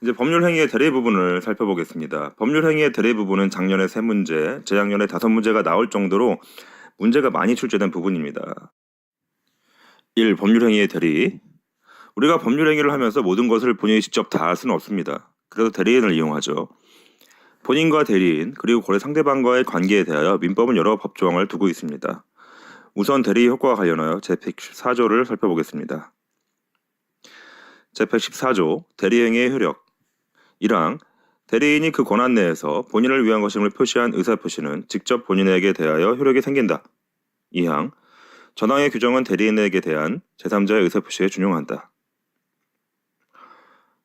이제 법률 행위의 대리 부분을 살펴보겠습니다. 법률 행위의 대리 부분은 작년에 3문제, 재작년에 5문제가 나올 정도로 문제가 많이 출제된 부분입니다. 1. 법률 행위의 대리. 우리가 법률 행위를 하면서 모든 것을 본인이 직접 다 할 수는 없습니다. 그래서 대리인을 이용하죠. 본인과 대리인 그리고 거래 상대방과의 관계에 대하여 민법은 여러 법조항을 두고 있습니다. 우선 대리 효과와 관련하여 제114조를 살펴보겠습니다. 제114조 대리행위의 효력 1항 대리인이 그 권한 내에서 본인을 위한 것임을 표시한 의사표시는 직접 본인에게 대하여 효력이 생긴다. 2항 전항의 규정은 대리인에게 대한 제3자의 의사표시에 준용한다.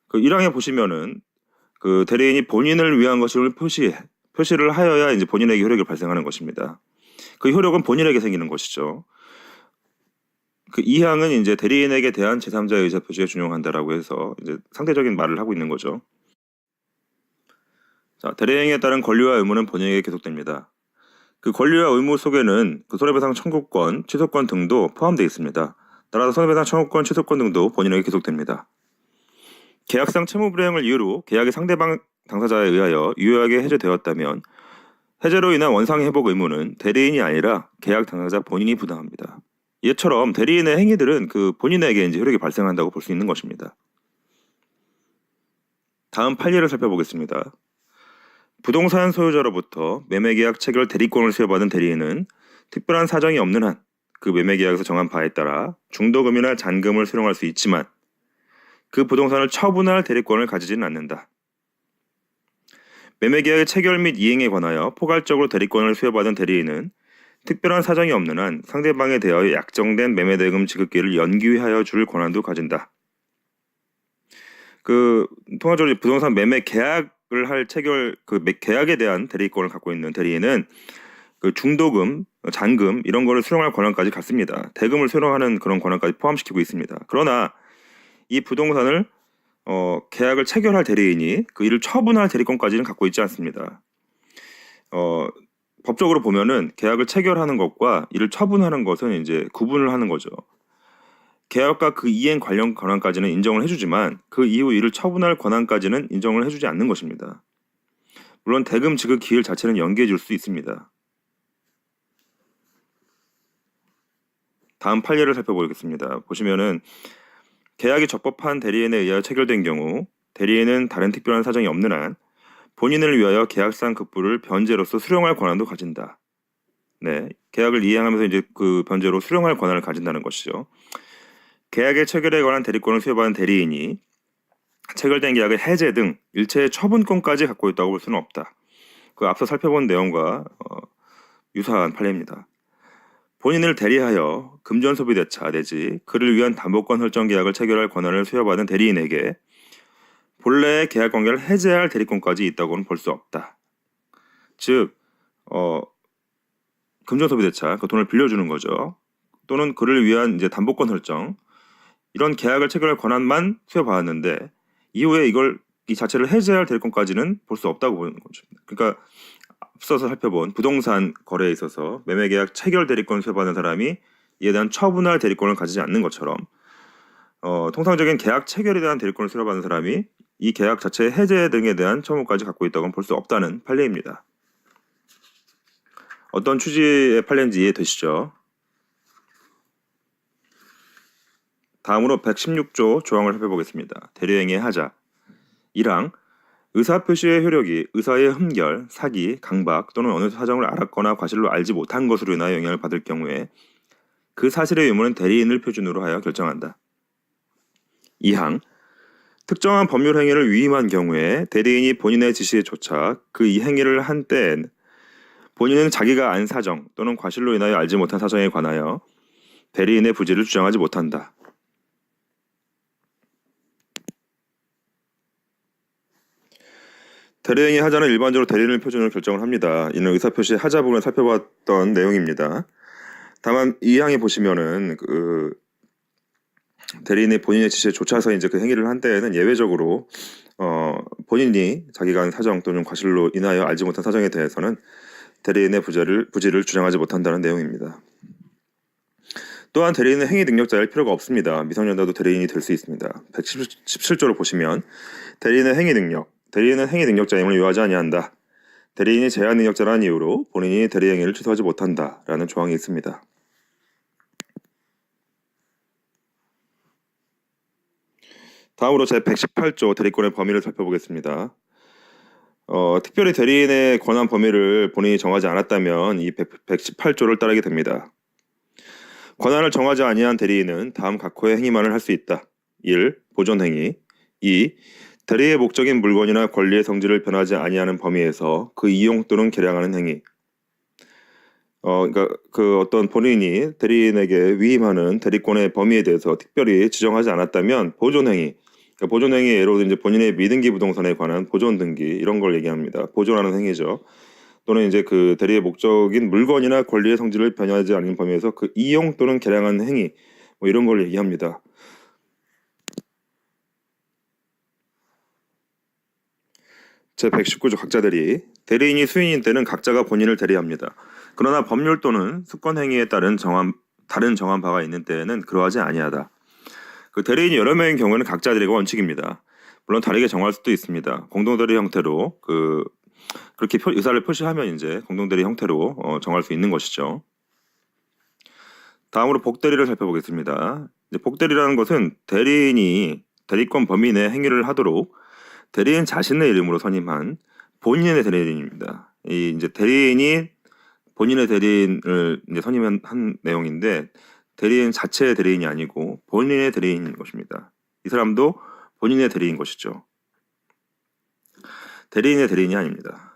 그 1항에 보시면은 그 대리인이 본인을 위한 것임을 표시를 하여야 이제 본인에게 효력이 발생하는 것입니다. 그 효력은 본인에게 생기는 것이죠. 그 2항은 이제 대리인에게 대한 제3자의 의사표시에 준용한다라고 해서 이제 상대적인 말을 하고 있는 거죠. 자, 대리행위에 따른 권리와 의무는 본인에게 계속됩니다. 그 권리와 의무 속에는 그 손해배상 청구권, 취소권 등도 포함되어 있습니다. 따라서 손해배상 청구권, 취소권 등도 본인에게 계속됩니다. 계약상 채무 불이행을 이유로 계약이 상대방 당사자에 의하여 유효하게 해제되었다면 해제로 인한 원상 회복 의무는 대리인이 아니라 계약 당사자 본인이 부담합니다. 이처럼 대리인의 행위들은 그 본인에게 이제 효력이 발생한다고 볼 수 있는 것입니다. 다음 판례를 살펴보겠습니다. 부동산 소유자로부터 매매계약 체결 대리권을 수여받은 대리인은 특별한 사정이 없는 한 그 매매계약에서 정한 바에 따라 중도금이나 잔금을 수령할 수 있지만 그 부동산을 처분할 대리권을 가지지는 않는다. 매매계약의 체결 및 이행에 관하여 포괄적으로 대리권을 수여받은 대리인은 특별한 사정이 없는 한 상대방에 대하여 약정된 매매대금 지급기를 연기하여 줄 권한도 가진다. 그 통화적으로 부동산 매매 계약을 할 체결 계약에 대한 대리권을 갖고 있는 대리인은 그 중도금, 잔금 이런 거를 수령할 권한까지 갖습니다. 대금을 수령하는 그런 권한까지 포함시키고 있습니다. 그러나 이 부동산을 계약을 체결할 대리인이 그 이를 처분할 대리권까지는 갖고 있지 않습니다. 법적으로 보면은 계약을 체결하는 것과 이를 처분하는 것은 이제 구분을 하는 거죠. 계약과 그 이행 관련 권한까지는 인정을 해주지만 그 이후 이를 처분할 권한까지는 인정을 해주지 않는 것입니다. 물론 대금 지급 기일 자체는 연기해 줄 수 있습니다. 다음 판례를 살펴보겠습니다. 보시면은 계약이 적법한 대리인에 의하여 체결된 경우 대리인은 다른 특별한 사정이 없는 한 본인을 위하여 계약상 급부를 변제로서 수령할 권한도 가진다. 네, 계약을 이행하면서 이제 그 변제로 수령할 권한을 가진다는 것이죠. 계약의 체결에 관한 대리권을 수여받은 대리인이 체결된 계약의 해제 등 일체의 처분권까지 갖고 있다고 볼 수는 없다. 그 앞서 살펴본 내용과 유사한 판례입니다. 본인을 대리하여 금전소비대차 내지 그를 위한 담보권 설정 계약을 체결할 권한을 수여받은 대리인에게 본래의 계약 관계를 해제할 대리권까지 있다고는 볼 수 없다. 즉, 금전소비대차, 그 돈을 빌려주는 거죠. 또는 그를 위한 이제 담보권 설정 이런 계약을 체결할 권한만 수여받았는데 이후에 이 자체를 해제할 대리권까지는 볼 수 없다고 보는 거죠. 그러니까 앞서서 살펴본 부동산 거래에 있어서 매매계약 체결 대리권 수여받는 사람이 이에 대한 처분할 대리권을 가지지 않는 것처럼 통상적인 계약 체결에 대한 대리권을 수여받는 사람이 이 계약 자체의 해제 등에 대한 처분까지 갖고 있다고는 볼 수 없다는 판례입니다. 어떤 취지의 판례인지 이해되시죠? 다음으로 116조 조항을 살펴보겠습니다. 대리행위의 하자 1항 의사표시의 효력이 의사의 흠결, 사기, 강박 또는 어느 사정을 알았거나 과실로 알지 못한 것으로 인하여 영향을 받을 경우에 그 사실의 유무는 대리인을 표준으로 하여 결정한다. 2항 특정한 법률 행위를 위임한 경우에 대리인이 본인의 지시에 조차 그 이 행위를 한 때엔 본인은 자기가 안 사정 또는 과실로 인하여 알지 못한 사정에 관하여 대리인의 부지를 주장하지 못한다. 대리행위 하자는 일반적으로 대리인을 표준으로 결정을 합니다. 이는 의사표시 하자 부분을 살펴봤던 내용입니다. 다만 이 항에 보시면은 그 대리인이 본인의 지시에 조차서 이제 그 행위를 한 때에는 예외적으로 본인이 자기가 한 사정 또는 과실로 인하여 알지 못한 사정에 대해서는 대리인의 부지를 주장하지 못한다는 내용입니다. 또한 대리인은 행위 능력자일 필요가 없습니다. 미성년자도 대리인이 될 수 있습니다. 117조를 보시면 대리인은 행위 능력자임을 요하지 아니한다. 대리인이 제한 능력자라는 이유로 본인이 대리 행위를 취소하지 못한다라는 조항이 있습니다. 다음으로 제118조 대리권의 범위를 살펴보겠습니다. 특별히 대리인의 권한 범위를 본인이 정하지 않았다면 이 118조를 따르게 됩니다. 권한을 정하지 아니한 대리인은 다음 각호의 행위만을 할 수 있다. 1. 보존행위 2. 대리의 목적인 물건이나 권리의 성질을 변하지 아니하는 범위에서 그 이용 또는 개량하는 행위. 그러니까 그 어떤 본인이 대리인에게 위임하는 대리권의 범위에 대해서 특별히 지정하지 않았다면 보존행위. 그러니까 보존행위의 예로 이제 본인의 미등기 부동산에 관한 보존 등기 이런 걸 얘기합니다. 보존하는 행위죠. 또는 이제 그 대리의 목적인 물건이나 권리의 성질을 변하지 않는 범위에서 그 이용 또는 개량하는 행위 뭐 이런 걸 얘기합니다. 제119조 각자 대리. 대리인이 수인인 때는 각자가 본인을 대리합니다. 그러나 법률 또는 수권 행위에 따른 다른 정한 바가 있는 때에는 그러하지 아니하다. 그 대리인이 여러 명인 경우에는 각자 대리가 원칙입니다. 물론 다르게 정할 수도 있습니다. 공동대리 형태로 그렇게 의사를 표시하면 이제 공동대리 형태로 정할 수 있는 것이죠. 다음으로 복대리를 살펴보겠습니다. 이제 복대리라는 것은 대리인이 대리권 범위 내 행위를 하도록 대리인 자신의 이름으로 선임한 본인의 대리인입니다. 이 이제 대리인이 본인의 대리인을 이제 선임한 내용인데 대리인 자체의 대리인이 아니고 본인의 대리인인 것입니다. 이 사람도 본인의 대리인 것이죠. 대리인의 대리인이 아닙니다.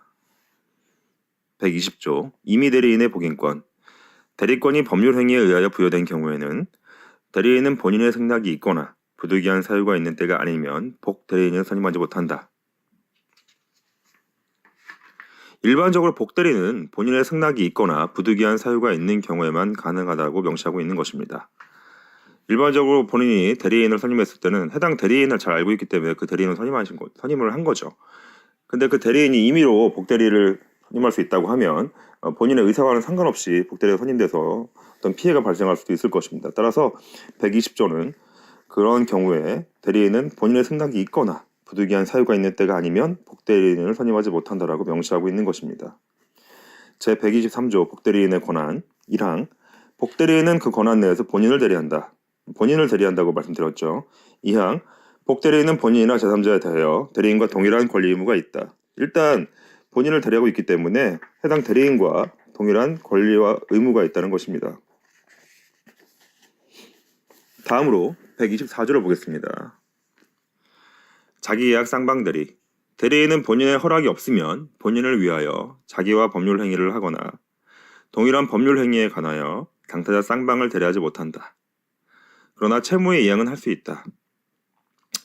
120조 임의 대리인의 복인권. 대리권이 법률 행위에 의하여 부여된 경우에는 대리인은 본인의 생락이 있거나 부득이한 사유가 있는 때가 아니면 복 대리인을 선임하지 못한다. 일반적으로 복 대리는 본인의 승낙이 있거나 부득이한 사유가 있는 경우에만 가능하다고 명시하고 있는 것입니다. 일반적으로 본인이 대리인을 선임했을 때는 해당 대리인을 잘 알고 있기 때문에 그 대리인을 선임을 한 거죠. 근데 그 대리인이 임의로 복 대리를 선임할 수 있다고 하면 본인의 의사와는 상관없이 복 대리가 선임돼서 어떤 피해가 발생할 수도 있을 것입니다. 따라서 120조는 그런 경우에 대리인은 본인의 승낙이 있거나 부득이한 사유가 있는 때가 아니면 복대리인을 선임하지 못한다라고 명시하고 있는 것입니다. 제123조 복대리인의 권한 1항 복대리인은 그 권한 내에서 본인을 대리한다. 본인을 대리한다고 말씀드렸죠. 2항 복대리인은 본인이나 제3자에 대하여 대리인과 동일한 권리 의무가 있다. 일단 본인을 대리하고 있기 때문에 해당 대리인과 동일한 권리와 의무가 있다는 것입니다. 다음으로 124조를 보겠습니다. 자기계약 쌍방대리. 대리인은 본인의 허락이 없으면 본인을 위하여 자기와 법률 행위를 하거나 동일한 법률 행위에 관하여 당사자 쌍방을 대리하지 못한다. 그러나 채무의 이행은 할 수 있다.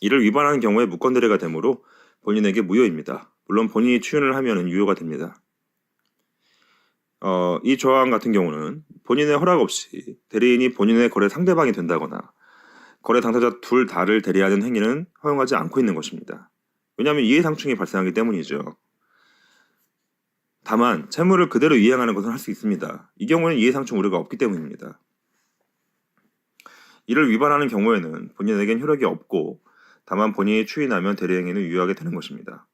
이를 위반하는 경우에 무권대리가 되므로 본인에게 무효입니다. 물론 본인이 추인을 하면 유효가 됩니다. 이 조항 같은 경우는 본인의 허락 없이 대리인이 본인의 거래 상대방이 된다거나 거래 당사자 둘 다를 대리하는 행위는 허용하지 않고 있는 것입니다. 왜냐하면 이해상충이 발생하기 때문이죠. 다만 채무를 그대로 이행하는 것은 할 수 있습니다. 이 경우는 이해상충 우려가 없기 때문입니다. 이를 위반하는 경우에는 본인에겐 효력이 없고 다만 본인이 추인하면 대리행위는 유효하게 되는 것입니다.